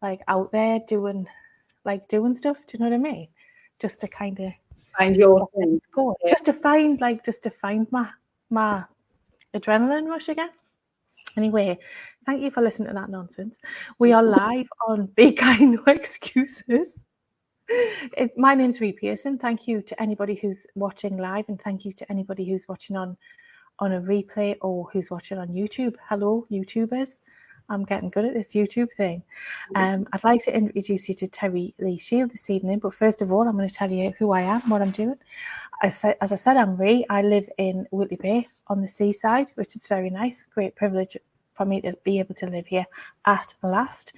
like out there doing stuff. Do you know what I mean? Just to kind of find your thing. Going. Yeah. Just to find my adrenaline rush again. Anyway, thank you for listening to that nonsense. We are live on Be Kind, No Excuses. My name's Ree Pearson. Thank you to anybody who's watching live, and thank you to anybody who's watching on a replay or who's watching on YouTube. Hello, YouTubers. I'm getting good at this YouTube thing. I'd like to introduce you to Terri Lee-Shield this evening, but first of all, I'm going to tell you who I am, what I'm doing. As I said, I'm Ree. I live in Whitley Bay on the seaside, which is very nice. Great privilege for me to be able to live here at last.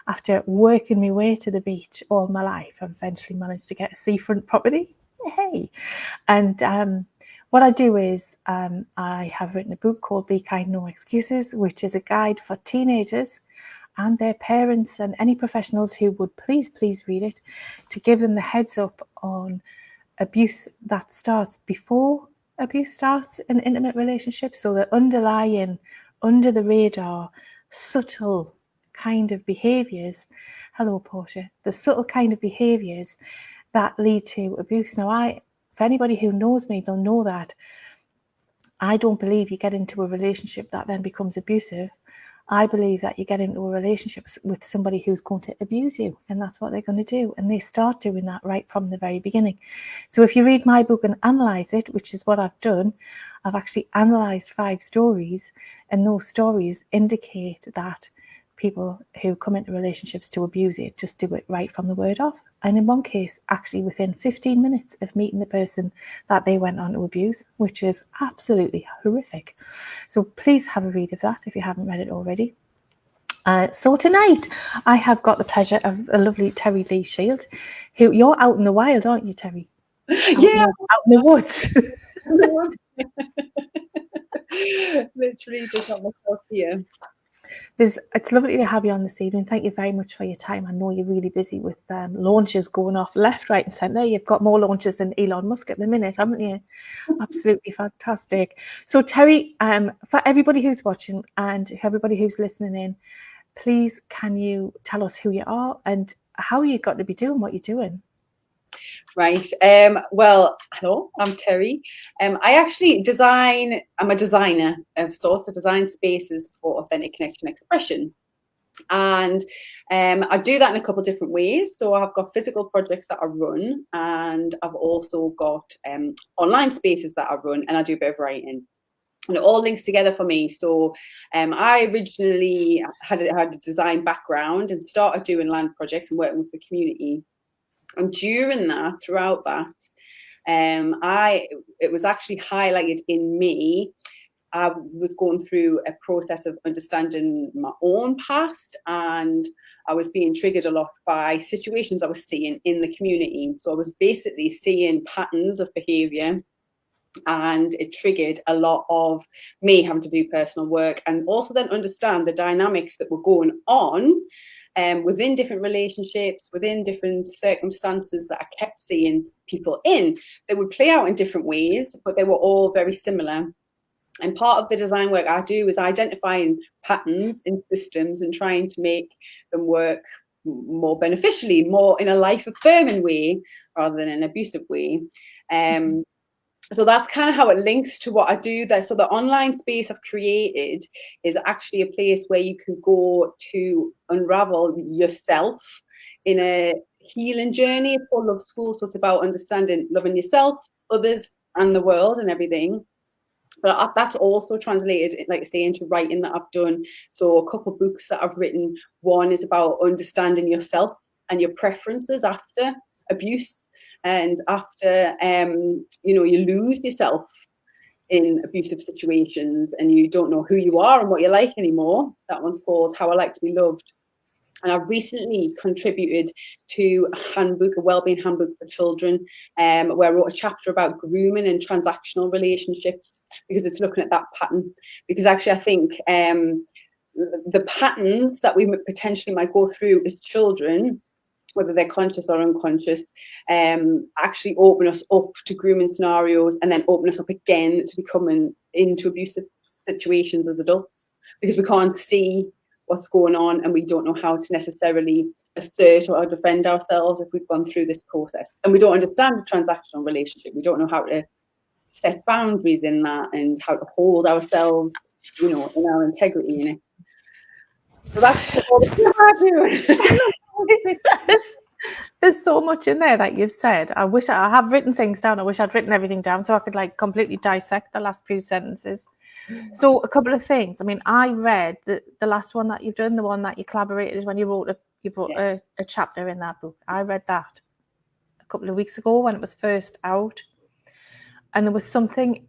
After working my way to the beach all my life, I've eventually managed to get a seafront property. Hey! And what I do is I have written a book called Be Kind, No Excuses, which is a guide for teenagers and their parents and any professionals who would please read it, to give them the heads up on abuse that starts before abuse starts in intimate relationships. So the underlying, under the radar, subtle kind of behaviours. Hello, Portia. The subtle kind of behaviours that lead to abuse. Now, for anybody who knows me, they'll know that I don't believe you get into a relationship that then becomes abusive. I believe that you get into a relationship with somebody who's going to abuse you, and that's what they're going to do. And they start doing that right from the very beginning. So if you read my book and analyse it, which is what I've done, I've actually analysed 5 stories, and those stories indicate that people who come into relationships to abuse it just do it right from the word off. And in one case, actually within 15 minutes of meeting the person that they went on to abuse, which is absolutely horrific. So please have a read of that if you haven't read it already. So tonight, I have got the pleasure of a lovely Terri Lee-Shield, who you're out in the wild, aren't you, Terri? Out in the woods. Literally just got myself here. It's lovely to have you on this evening. Thank you very much for your time. I know you're really busy with launches going off left, right and centre. You've got more launches than Elon Musk at the minute, haven't you? Absolutely fantastic. So Terri, for everybody who's watching and everybody who's listening in, please can you tell us who you are and how you got to be doing what you're doing? Right. Well, hello, I'm Terri. I actually I'm a designer of sorts. I design spaces for authentic connection expression. And I do that in a couple of different ways. So I've got physical projects that I run, and I've also got online spaces that I run, and I do a bit of writing. And it all links together for me. So I originally had a design background and started doing land projects and working with the community. And throughout that, it was actually highlighted in me. I was going through a process of understanding my own past, and I was being triggered a lot by situations I was seeing in the community. So I was basically seeing patterns of behaviour, and it triggered a lot of me having to do personal work and also then understand the dynamics that were going on within different relationships, within different circumstances that I kept seeing people in. They would play out in different ways, but they were all very similar. And part of the design work I do is identifying patterns in systems and trying to make them work more beneficially, more in a life-affirming way rather than an abusive way. So that's kind of how it links to what I do there. So the online space I've created is actually a place where you can go to unravel yourself in a healing journey. It's called Love School. So it's about understanding, loving yourself, others, and the world and everything. But that's also translated, like I say, into writing that I've done. So a couple of books that I've written. One is about understanding yourself and your preferences after abuse. And after, you lose yourself in abusive situations and you don't know who you are and what you like anymore. That one's called How I Like to Be Loved. And I've recently contributed to a wellbeing handbook for children, where I wrote a chapter about grooming and transactional relationships, because it's looking at that pattern. Because actually, I think the patterns that we potentially might go through as children, whether they're conscious or unconscious, actually open us up to grooming scenarios and then open us up again to becoming into abusive situations as adults, because we can't see what's going on, and we don't know how to necessarily assert or defend ourselves if we've gone through this process. And we don't understand the transactional relationship. We don't know how to set boundaries in that and how to hold ourselves, you know, in our integrity in it. So that's all There's so much in there that you've said. I wish I have written things down. I wish I'd written everything down so I could like completely dissect the last few sentences. So a couple of things. I mean, I read the last one that you've done, the one that you collaborated when you wrote a chapter in that book. I read that a couple of weeks ago when it was first out. And there was something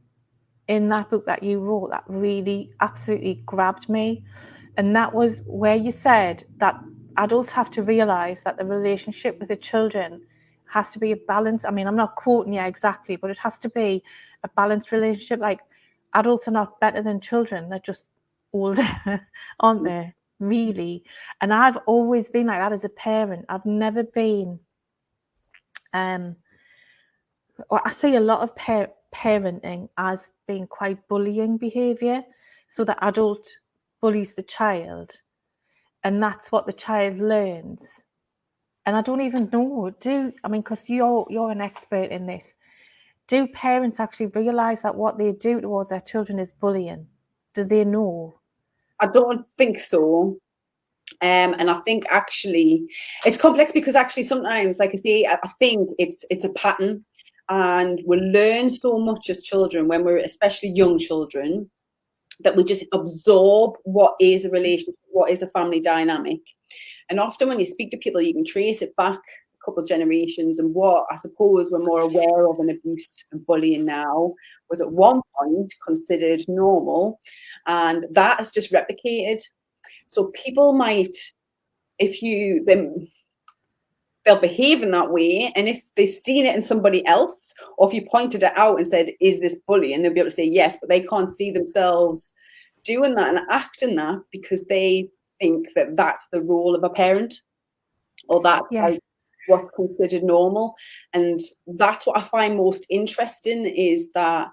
in that book that you wrote that really absolutely grabbed me. And that was where you said that adults have to realize that the relationship with the children has to be a balance. I mean, I'm not quoting you exactly, but it has to be a balanced relationship. Like, adults are not better than children. They're just older, aren't they? Really. And I've always been like that as a parent. I've never been, I see a lot of parenting as being quite bullying behavior. So the adult bullies the child, and that's what the child learns. And I don't even know, because you're an expert in this, do parents actually realize that what they do towards their children is bullying? Do they know? I don't think so. And I think actually it's complex because actually sometimes, like I say, I think it's a pattern, and we learn so much as children when we're especially young children that we just absorb what is a relationship, what is a family dynamic. And often when you speak to people, you can trace it back a couple of generations, and what I suppose we're more aware of in abuse and bullying now was at one point considered normal, and that has just replicated. So people might, they'll behave in that way, and if they've seen it in somebody else, or if you pointed it out and said, is this bullying, they'll be able to say yes, but they can't see themselves doing that and acting that because they think that that's the role of a parent, or that's like what's considered normal. And that's what I find most interesting, is that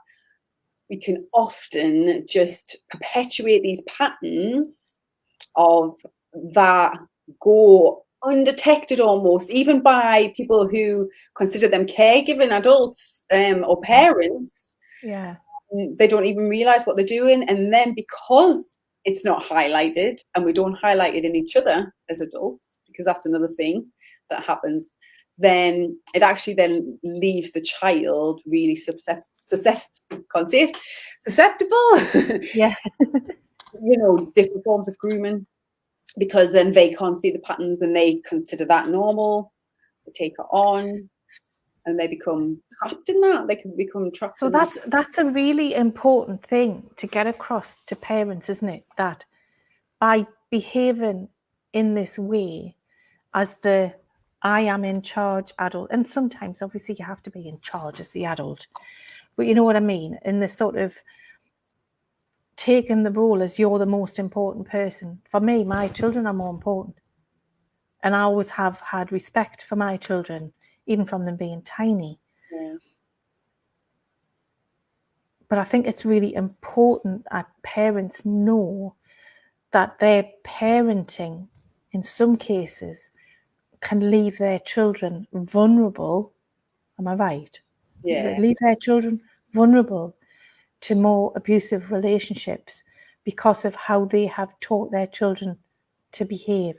we can often just perpetuate these patterns of that go undetected almost, even by people who consider them caregiving adults or parents. Yeah. They don't even realize what they're doing. And then because it's not highlighted, and we don't highlight it in each other as adults, because that's another thing that happens, then it actually then leaves the child really susceptible. Yeah. You know, different forms of grooming, because then they can't see the patterns and they consider that normal. They take it on, and they become trapped in that. They can become trapped. So that's a really important thing to get across to parents, isn't it? That by behaving in this way as the I am in charge adult, and sometimes obviously you have to be in charge as the adult, but you know what I mean, in this sort of taking the role as you're the most important person. For me, my children are more important, and I always have had respect for my children, even from them being tiny. Yeah. But I think it's really important that parents know that their parenting, in some cases, can leave their children vulnerable. Am I right? Yeah. Leave their children vulnerable to more abusive relationships because of how they have taught their children to behave.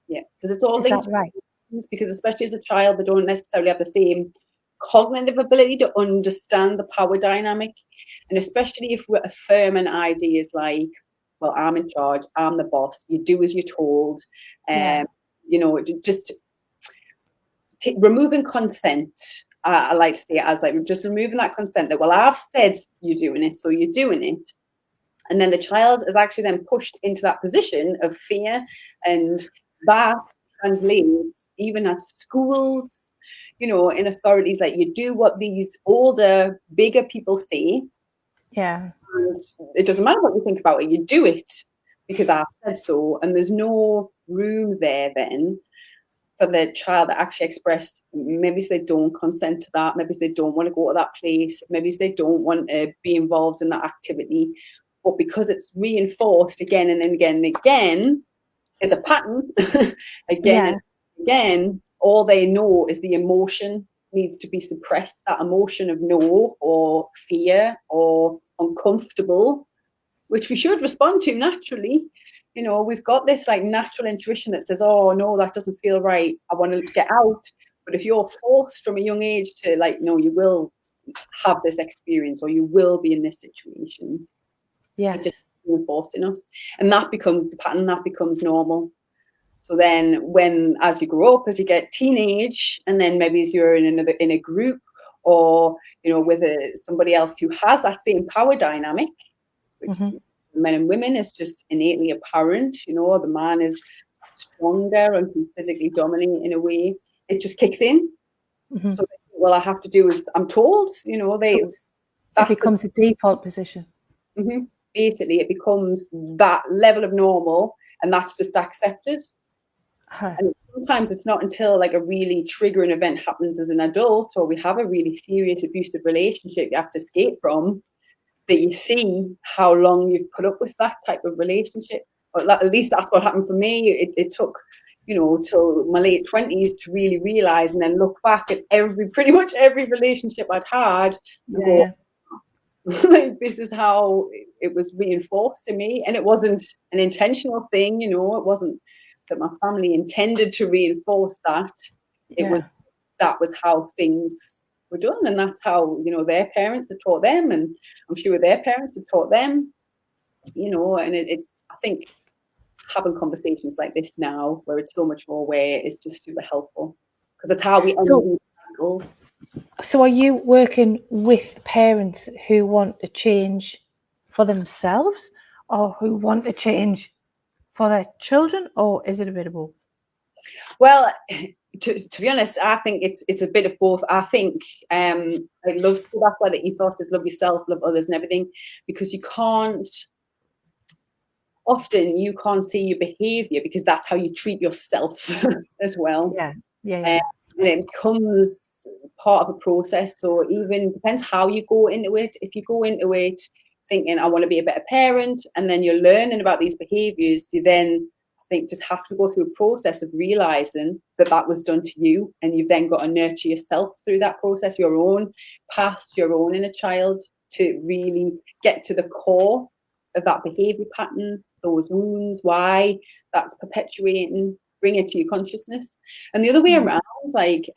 Yeah, because it's all Is linked. that right? Because especially as a child, they don't necessarily have the same cognitive ability to understand the power dynamic. And especially if we're affirming ideas like, well, I'm in charge, I'm the boss, you do as you're told. You know, just removing consent. I like to say it as like just removing that consent that, well, I've said you're doing it, so you're doing it. And then the child is actually then pushed into that position of fear, and that translates even at schools, you know, in authorities, like you do what these older, bigger people say. Yeah. And it doesn't matter what you think about it, you do it because I said so. And there's no room there then for the child to actually express, maybe they don't consent to that, maybe they don't want to go to that place, maybe they don't want to be involved in that activity. But because it's reinforced again and again and again, is a pattern. again Yeah. and again, all they know is the emotion needs to be suppressed, that emotion of no or fear or uncomfortable, which we should respond to naturally. You know, we've got this like natural intuition that says, oh no, that doesn't feel right, I want to get out. But if you're forced from a young age to like, no, you will have this experience or you will be in this situation, it just Yes. reinforced in us. And that becomes the pattern, that becomes normal. So then when, as you grow up, as you get teenage, and then maybe as you're in a group or, you know, with somebody else who has that same power dynamic, which men and women is just innately apparent, you know, the man is stronger and can physically dominate in a way, it just kicks in. So all I have to do is, I'm told, you know, So it becomes a default position. Basically, it becomes that level of normal, and that's just accepted. And sometimes it's not until like a really triggering event happens as an adult, or we have a really serious abusive relationship you have to escape from, that you see how long you've put up with that type of relationship. Or at least that's what happened for me. It took, you know, till my late 20s to really realize, and then look back at pretty much every relationship I'd had and go, like, this is how it was reinforced in me. And it wasn't an intentional thing, you know, it wasn't that my family intended to reinforce that. It was, that was how things were done, and that's how, you know, their parents had taught them, and I'm sure their parents had taught them, you know. And it's, I think having conversations like this now where it's so much more aware is just super helpful, because that's how we end these cycles. So are you working with parents who want to change for themselves or who want to change for their children, or is it a bit of both? Well, to be honest, I think it's a bit of both. I think I love, so that's why the ethos is love yourself, love others and everything, because often you can't see your behavior because that's how you treat yourself as well. And it becomes part of a process. So even depends how you go into it. If you go into it thinking, I want to be a better parent, and then you're learning about these behaviors, you then, I think, just have to go through a process of realizing that that was done to you, and you've then got to nurture yourself through that process, your own past, your own inner child, to really get to the core of that behavior pattern, those wounds, why that's perpetuating, bring it to your consciousness. And the other way around, like,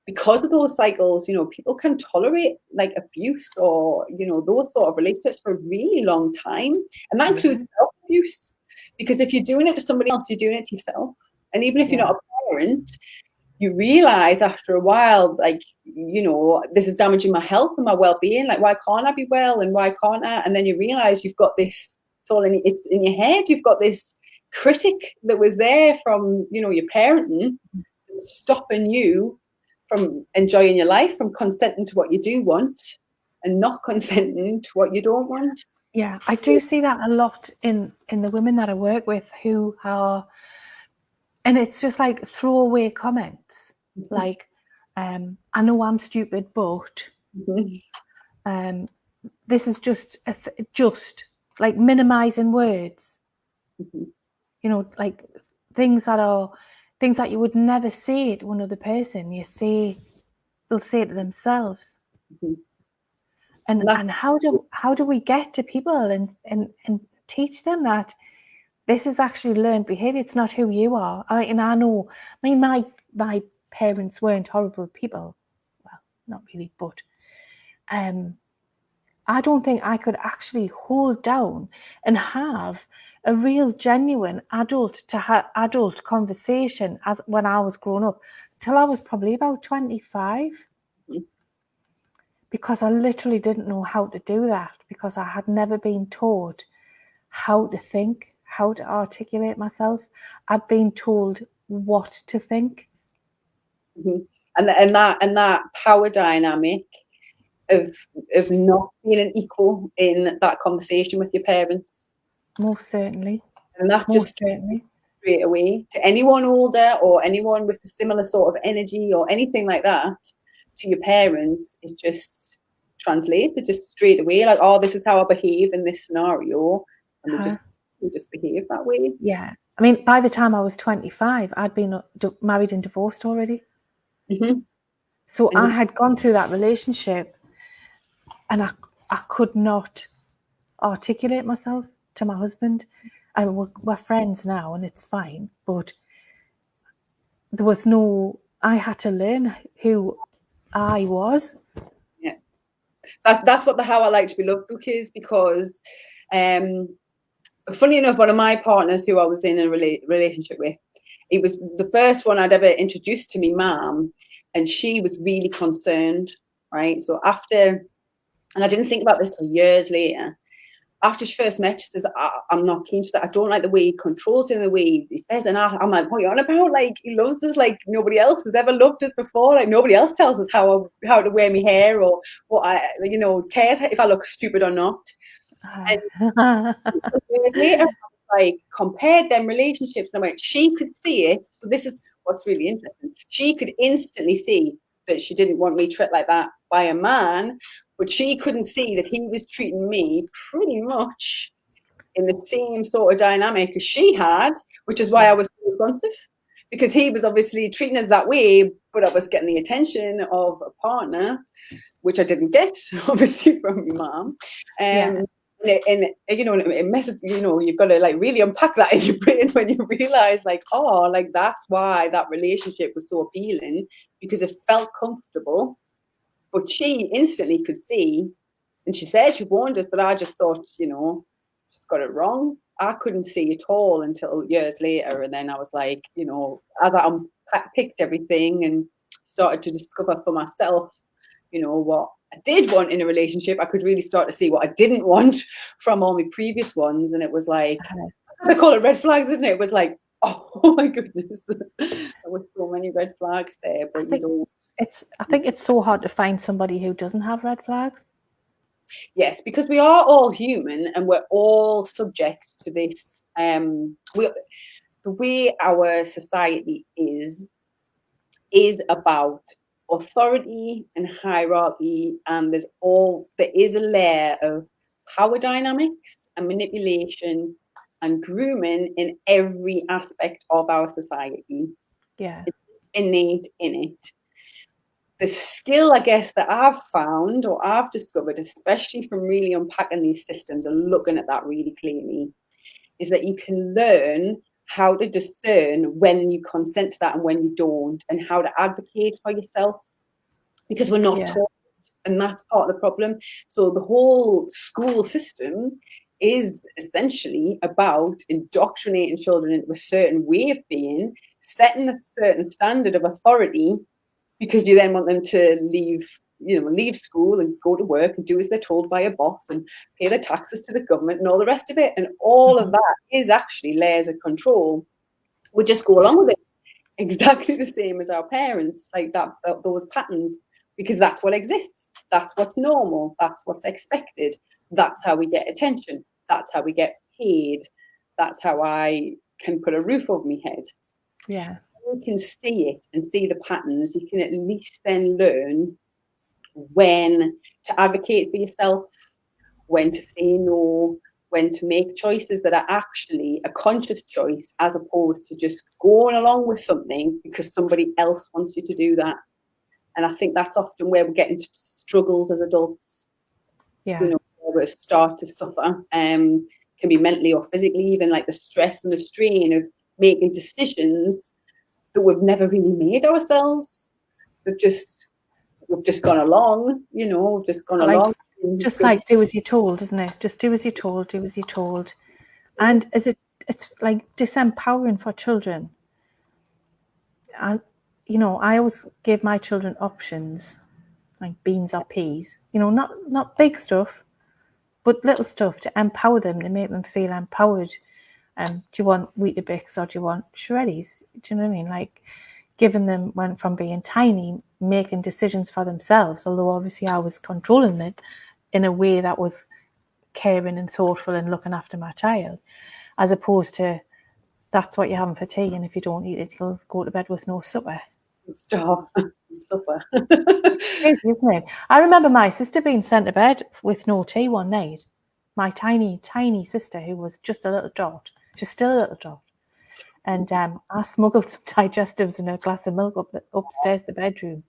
because of those cycles, you know, people can tolerate like abuse or, you know, those sort of relationships for a really long time. And that includes self-abuse, because if you're doing it to somebody else, you're doing it to yourself. And even if you're not a parent, you realize after a while, like, you know, this is damaging my health and my well-being. Like, why can't I be well, and why can't I? And then you realize you've got this, it's in your head. You've got this critic that was there from, you know, your parenting, stopping you from enjoying your life, from consenting to what you do want and not consenting to what you don't want. Yeah, I do see that a lot in the women that I work with who are, and it's just like throwaway comments, like, I know I'm stupid, but this is just just like minimizing words. You know, like things that you would never say to another person, they'll say to themselves. And how do we get to people and teach them that this is actually learned behavior? It's not who you are. I know. I mean, my parents weren't horrible people. Well, not really, but I don't think I could actually hold down and have a real genuine adult conversation as when I was growing up till I was probably about 25. Because I literally didn't know how to do that, because I had never been taught how to think, how to articulate myself. I'd been told what to think. And that power dynamic of not being an equal in that conversation with your parents. Most certainly. And that just straight away to anyone older or anyone with a similar sort of energy or anything like that, to your parents, it just translates. It just straight away, like, oh, this is how I behave in this scenario, and we just behave that way. Yeah, I mean, by the time I was 25, I'd been married and divorced already. Mm-hmm. So And I had gone through that relationship, and I could not articulate myself to my husband. And we're friends now, and it's fine. But there was no, I had to learn who I was. yeah, that's what the How I Like to Be Loved book is, because funny enough, one of my partners who I was in a relationship with, it was the first one I'd ever introduced to me mum, and she was really concerned, right? So after, and I didn't think about this till years later, after she first met, she says, I'm not keen to that. I don't like the way he controls it and the way he says. And I'm like, what are you on about? Like, he loves us like nobody else has ever loved us before. Like, nobody else tells us how to wear my hair or what cares if I look stupid or not. And years later, like, compared them relationships, and I went, she could see it. So this is what's really interesting. She could instantly see that she didn't want me treated like that by a man, but she couldn't see that he was treating me pretty much in the same sort of dynamic as she had, which is why I was so responsive, because he was obviously treating us that way, but I was getting the attention of a partner, which I didn't get, obviously, from my mom. And it messes, you've got to like really unpack that in your brain when you realize, like, oh, like that's why that relationship was so appealing, because it felt comfortable. But she instantly could see, and she said she warned us, but I just thought, she's got it wrong. I couldn't see at all until years later. And then I was like, as I unpicked everything and started to discover for myself, what I did want in a relationship, I could really start to see what I didn't want from all my previous ones. And it was like, I call it red flags, isn't it? It was like, oh my goodness, there were so many red flags there. But I think it's so hard to find somebody who doesn't have red flags. Yes, because we are all human and we're all subject to this. The way our society is about authority and hierarchy, and there is a layer of power dynamics and manipulation and grooming in every aspect of our society. Yeah, it's innate in it. The skill, I guess, that I've found or I've discovered, especially from really unpacking these systems and looking at that really clearly, is that you can learn how to discern when you consent to that and when you don't, and how to advocate for yourself, because we're not taught, and that's part of the problem. So the whole school system is essentially about indoctrinating children into a certain way of being, setting a certain standard of authority, because you then want them to leave school and go to work and do as they're told by a boss and pay their taxes to the government and all the rest of it. And all of that is actually layers of control. We just go along with it exactly the same as our parents, like those patterns, because that's what exists. That's what's normal. That's what's expected. That's how we get attention. That's how we get paid. That's how I can put a roof over my head. Yeah. You can see it and see the patterns. You can at least then learn when to advocate for yourself, when to say no, when to make choices that are actually a conscious choice, as opposed to just going along with something because somebody else wants you to do that. And I think that's often where we get into struggles as adults. Yeah. Where we start to suffer, can be mentally or physically, even, like the stress and the strain of making decisions that we've never really made ourselves. We've just gone along, we've just gone along. Just like do as you're told, isn't it? Just do as you're told, do as you're told. And it's like disempowering for children. And, I always give my children options, like beans or peas, not big stuff, but little stuff to empower them, to make them feel empowered. Do you want Weetabix or do you want Shreddies? Do you know what I mean? Like, giving them, went from being tiny, making decisions for themselves, although obviously I was controlling it in a way that was caring and thoughtful and looking after my child, as opposed to, that's what you're having for tea, and if you don't eat it, you'll go to bed with no supper. Stop. Supper. Crazy, isn't it? I remember my sister being sent to bed with no tea one night. My tiny, tiny sister, who was just a little dot. She's still a little dot. And I smuggled some digestives and a glass of milk upstairs the bedroom.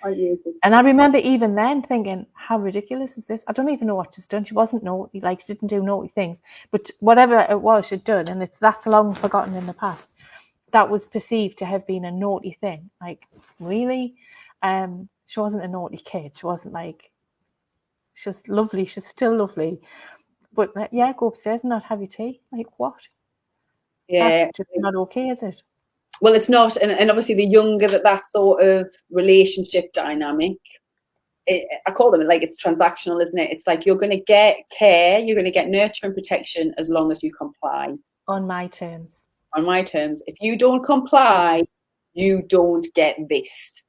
And I remember even then thinking, how ridiculous is this? I don't even know what she's done. She wasn't naughty, like she didn't do naughty things. But whatever it was she'd done, and that's long forgotten in the past, that was perceived to have been a naughty thing. Like, really? She wasn't a naughty kid. She wasn't like, she's lovely. She's still lovely. But yeah, go upstairs and not have your tea. Like, what? Yeah. That's just not okay, is it? Well, it's not. And obviously the younger that sort of relationship dynamic, I call them, like, it's transactional, isn't it? It's like you're going to get care, you're going to get nurture and protection as long as you comply. On my terms. On my terms. If you don't comply, you don't get this.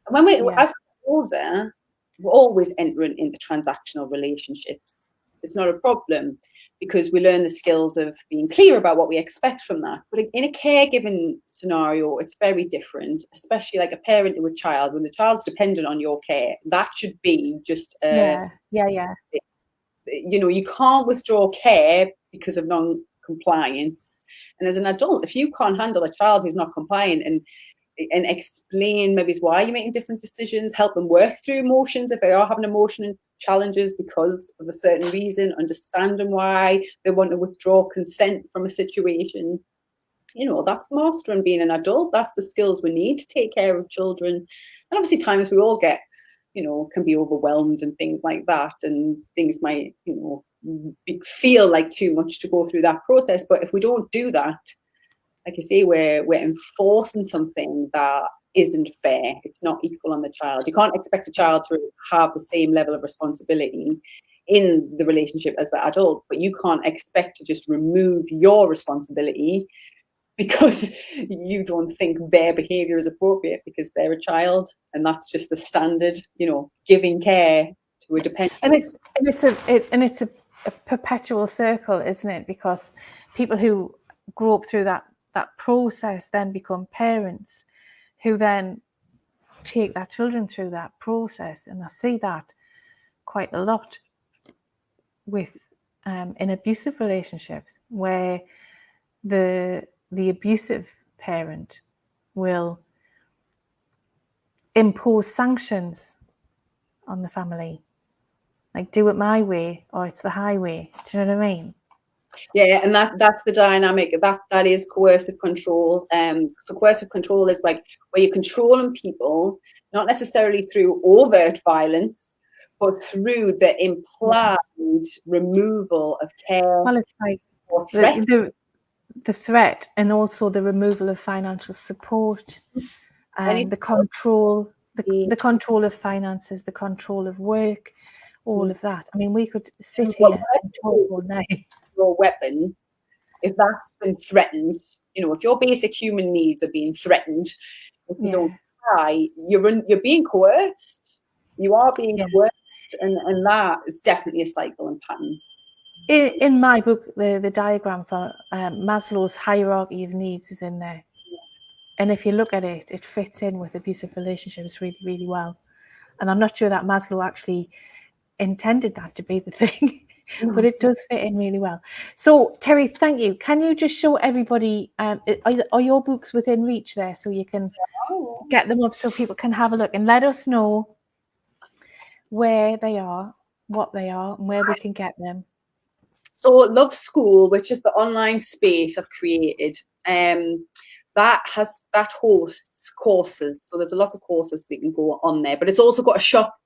And when as we're older, we're always entering into transactional relationships. It's not a problem because we learn the skills of being clear about what we expect from that. But in a caregiving scenario, it's very different, especially like a parent to a child. When the child's dependent on your care, that should be just yeah. You know, you can't withdraw care because of non-compliance. And as an adult, if you can't handle a child who's not compliant and explain maybe why you're making different decisions, help them work through emotions if they are having emotional challenges because of a certain reason, understanding why they want to withdraw consent from a situation. You know, that's mastering being an adult. That's the skills we need to take care of children. And obviously times we all get, you know, can be overwhelmed and things like that, and things might, you know, feel like too much to go through that process. But if we don't do that, like I say, we're enforcing something that isn't fair. It's not equal on the child. You can't expect a child to have the same level of responsibility in the relationship as the adult, but you can't expect to just remove your responsibility because you don't think their behavior is appropriate because they're a child, and that's just the standard, you know, giving care to a dependent. And it's a perpetual circle, isn't it? Because people who grow up through that process then become parents who then take their children through that process. And I see that quite a lot with in abusive relationships, where the abusive parent will impose sanctions on the family, like do it my way or it's the highway. Do you know what I mean? Yeah, and that's the dynamic. That is coercive control. So coercive control is like where you're controlling people, not necessarily through overt violence, but through the implied removal of care. Well, it's like or threat. The threat, and also the removal of financial support, and the control, the control of finances, the control of work, all of that. I mean, we could sit here and talk all night. Your weapon, if that's been threatened, you know, if your basic human needs are being threatened, if you don't try, you're being coerced. You are being coerced, and that is definitely a cycle and pattern. In my book, the diagram for Maslow's hierarchy of needs is in there. Yes. And if you look at it, it fits in with abusive relationships really, really well. And I'm not sure that Maslow actually intended that to be the thing. But it does fit in really well. So, Terri, thank you. Can you just show everybody, are your books within reach there, so you can get them up so people can have a look and let us know where they are, what they are, and where we can get them? So Love School, which is the online space I've created, that hosts courses. So there's a lot of courses that you can go on there, but it's also got a shop.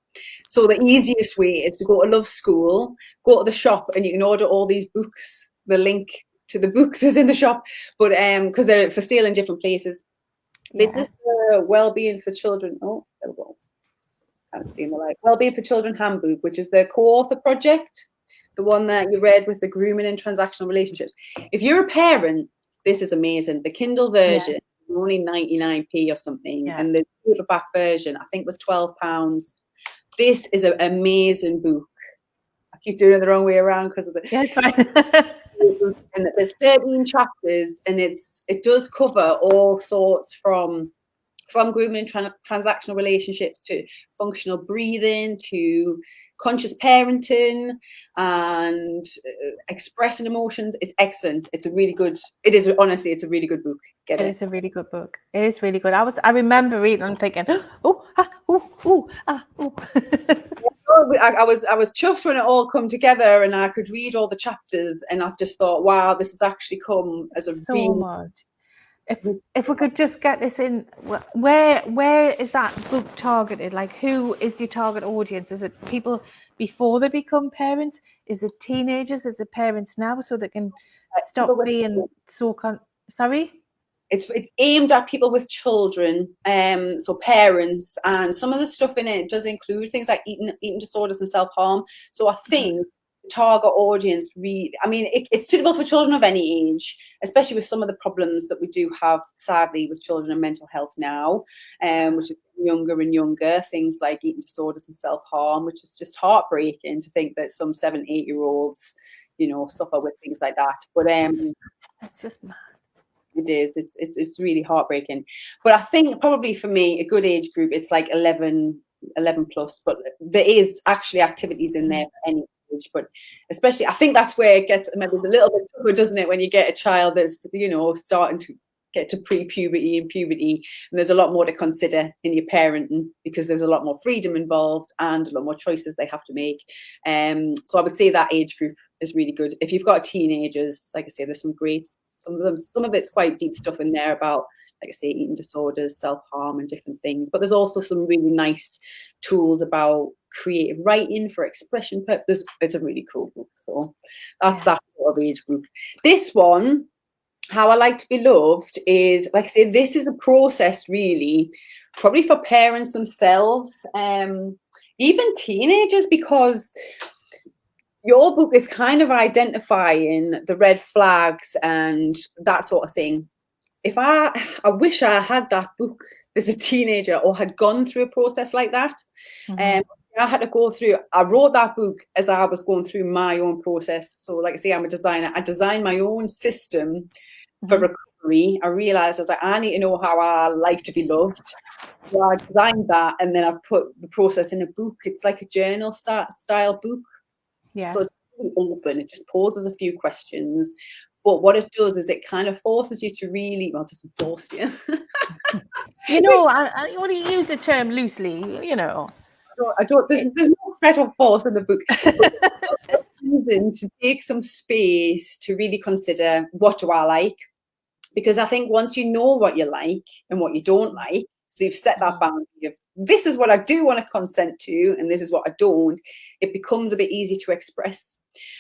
So the easiest way is to go to Love School, go to the shop, and you can order all these books. The link to the books is in the shop, but because they're for sale in different places. This is the Wellbeing for Children. Oh, there we go. Can't see in the light. Wellbeing for Children handbook, which is the co-author project, the one that you read with the grooming and transactional relationships. If you're a parent, this is amazing. The Kindle version is only 99p or something, and the paperback version I think was £12. This is an amazing book. I keep doing it the wrong way around because of the. Yeah, it's fine. And there's 13 chapters, and it does cover all sorts from from grooming transactional relationships to functional breathing to conscious parenting and expressing emotions. It's excellent. It's a really good, honestly, it's a really good book. Get it? It is a really good book. It is really good. I remember reading and thinking, oh, ah, oh, oh, ah, oh. I was chuffed when it all come together and I could read all the chapters, and I just thought, wow, this has actually come as a so much. If we could just get this in, where is that book targeted? Like, who is your target audience? Is it people before they become parents? Is it teenagers? Is it parents now, so they can stop being so sorry? It's aimed at people with children, so parents, and some of the stuff in it does include things like eating disorders and self-harm. So I think the target audience it's suitable for children of any age, especially with some of the problems that we do have, sadly, with children and mental health now, which is younger and younger, things like eating disorders and self-harm, which is just heartbreaking to think that some 7-8-year-olds, suffer with things like that. But that's just mad. It is. It's really heartbreaking. But I think probably for me, a good age group, it's like 11 plus. But there is actually activities in there for any age. But especially, I think that's where it gets maybe a little bit tougher, doesn't it? When you get a child that's starting to get to pre-puberty and puberty, and there's a lot more to consider in your parenting because there's a lot more freedom involved and a lot more choices they have to make. So I would say that age group is really good. If you've got teenagers, like I say, there's some great. Some of it's quite deep stuff in there about, like I say, eating disorders, self-harm and different things. But there's also some really nice tools about creative writing for expression purposes. It's a really cool book. So that's that sort of age group. This one, How I Like to Be Loved, is, like I say, this is a process really, probably for parents themselves, even teenagers, because your book is kind of identifying the red flags and that sort of thing. I wish I had that book as a teenager or had gone through a process like that. I had to go through, I wrote that book as I was going through my own process. So like I say, I'm a designer. I designed my own system for recovery. I realized I was like, I need to know how I like to be loved. So I designed that, and then I put the process in a book. It's like a journal style book. Yeah. So it's really open. It just poses a few questions. But what it does is it kind of forces you to really, well, it doesn't force you. I only use the term loosely, there's no threat of force in the book. To take some space to really consider, what do I like? Because I think once you know what you like and what you don't like, so you've set that boundary of, this is what I do want to consent to and this is what I don't, it becomes a bit easier to express.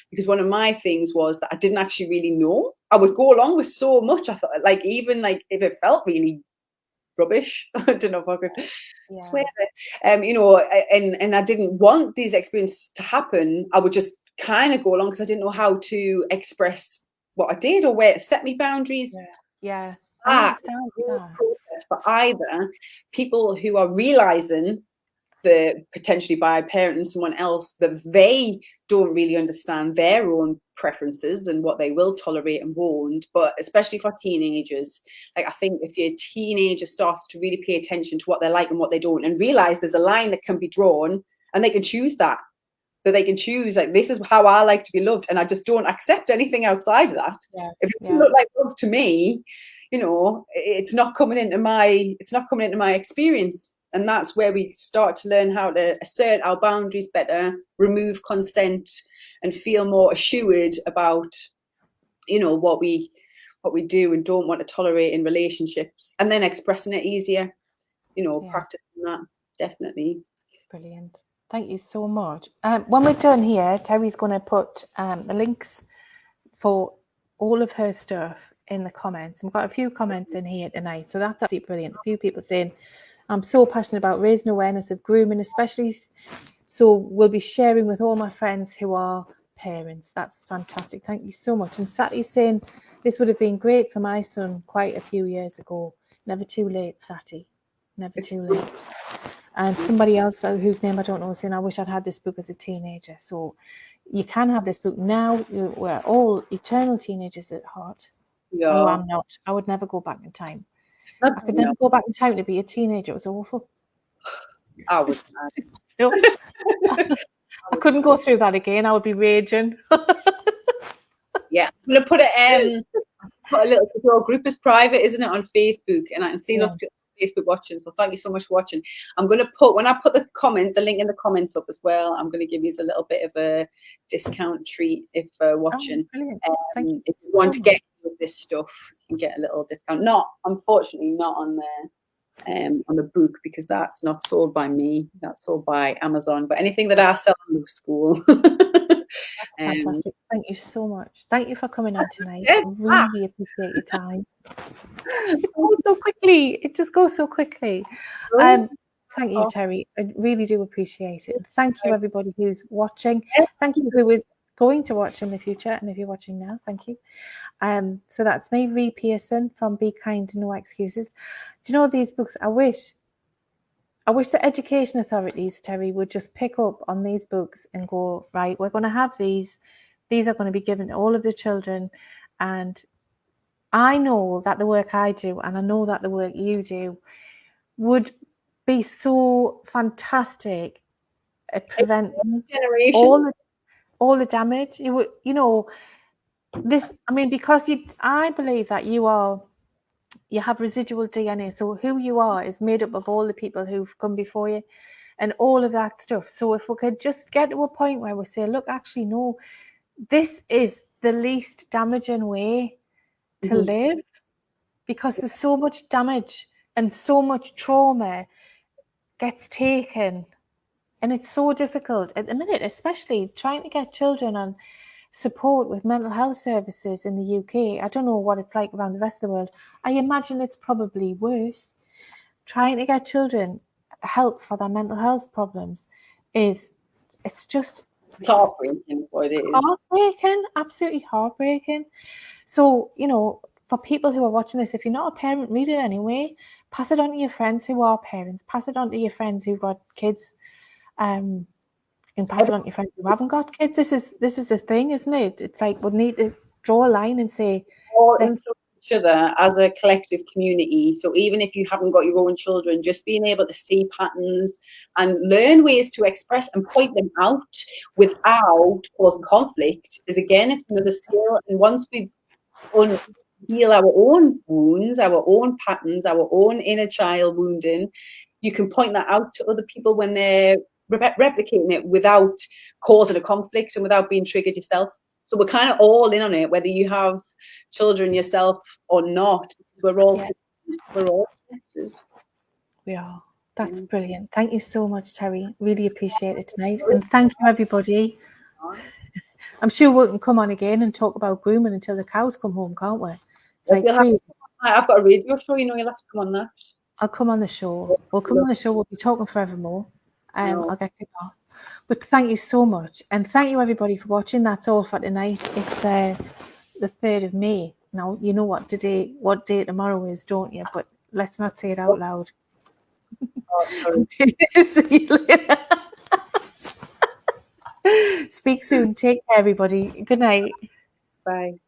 Because one of my things was that I didn't actually really know. I would go along with so much. I thought, even if it felt really rubbish, I don't know if I could swear it, and I didn't want these experiences to happen, I would just kind of go along because I didn't know how to express what I did or where to set my boundaries. Yeah. I understand that. Process for either people who are realizing that potentially by parenting someone else that they don't really understand their own preferences and what they will tolerate and won't, but especially for teenagers, like I think if your teenager starts to really pay attention to what they like and what they don't and realize there's a line that can be drawn and they can choose that they can choose, like, this is how I like to be loved and I just don't accept anything outside of that. If it doesn't look like love to me, it's not coming into my experience. And that's where we start to learn how to assert our boundaries better, remove consent, and feel more assured about, what we do and don't want to tolerate in relationships, and then expressing it easier, practicing that, definitely. Brilliant. Thank you so much. When we're done here, Terri's going to put the links for all of her stuff in the comments. We've got a few comments in here tonight, so that's absolutely brilliant. A few people saying, I'm so passionate about raising awareness of grooming, especially, so we'll be sharing with all my friends who are parents. That's fantastic. Thank you so much. And Sati's saying, this would have been great for my son quite a few years ago. Never too late, Sati. Never too late. And somebody else whose name I don't know is saying, I wish I'd had this book as a teenager. So you can have this book now. We're all eternal teenagers at heart. Yeah. Oh, I'm not. I would never go back in time. I could never go back in time to be a teenager. It was awful. I would. No. I couldn't go through that again. I would be raging. Yeah, I'm gonna put it. Put a little, your group is private, isn't it, on Facebook, and I can see lots of people on Facebook watching. So thank you so much for watching. I'm gonna put, when I put the link in the comments up as well, I'm gonna give you a little bit of a discount treat if watching. Thank if you want to get with this stuff, you can get a little discount. Unfortunately, not on the book, because that's not sold by me. That's sold by Amazon. But anything that I sell in the school. That's fantastic. Thank you so much. Thank you for coming on tonight. I really appreciate your time. It goes so quickly. It just goes so quickly. Thank you, Terri. I really do appreciate it. Thank you, everybody who's watching. Thank you who is going to watch in the future. And if you're watching now, thank you. So that's me, Ree Pearson from Be Kind, No Excuses. Do you know these books? I wish the education authorities, Terri, would just pick up on these books and go, right, we're going to have these. These are going to be given to all of the children. And I know that the work I do, and I know that the work you do, would be so fantastic at preventing all the damage. You would, this. I mean, because I believe that you have residual DNA. So who you are is made up of all the people who've come before you and all of that stuff. So if we could just get to a point where we say, look, actually, no, this is the least damaging way to live, because there's so much damage and so much trauma gets taken. And it's so difficult at the minute, especially trying to get children on support with mental health services in the UK. I don't know what it's like around the rest of the world. I imagine it's probably worse. Trying to get children help for their mental health problems it's heartbreaking. What it is. Heartbreaking, absolutely heartbreaking. So, for people who are watching this, if you're not a parent, read it anyway. Pass it on to your friends who are parents. Pass it on to your friends who've got kids. And pass it on to your friends who haven't got kids. This is the thing, isn't it? It's like we need to draw a line and say, let's each other as a collective community. So even if you haven't got your own children, just being able to see patterns and learn ways to express and point them out without causing conflict is, again, it's another skill. And once we've heal our own wounds, our own patterns, our own inner child wounding, you can point that out to other people when they're replicating it without causing a conflict and without being triggered yourself. So we're kind of all in on it, whether you have children yourself or not. We're all connected. We are. That's brilliant. Thank you so much, Terri. Really appreciate it tonight. And thank you, everybody. I'm sure we can come on again and talk about grooming until the cows come home, can't we? It's like crazy. I've got a radio show, you'll have to come on that. I'll come on the show. We'll come on the show. We'll be talking forevermore. I'll get kicked off. But thank you so much. And thank you, everybody, for watching. That's all for tonight. It's the 3rd of May. Now, you know what day tomorrow is, don't you? But let's not say it out loud. See you later. Speak soon. Take care, everybody. Good night. Bye.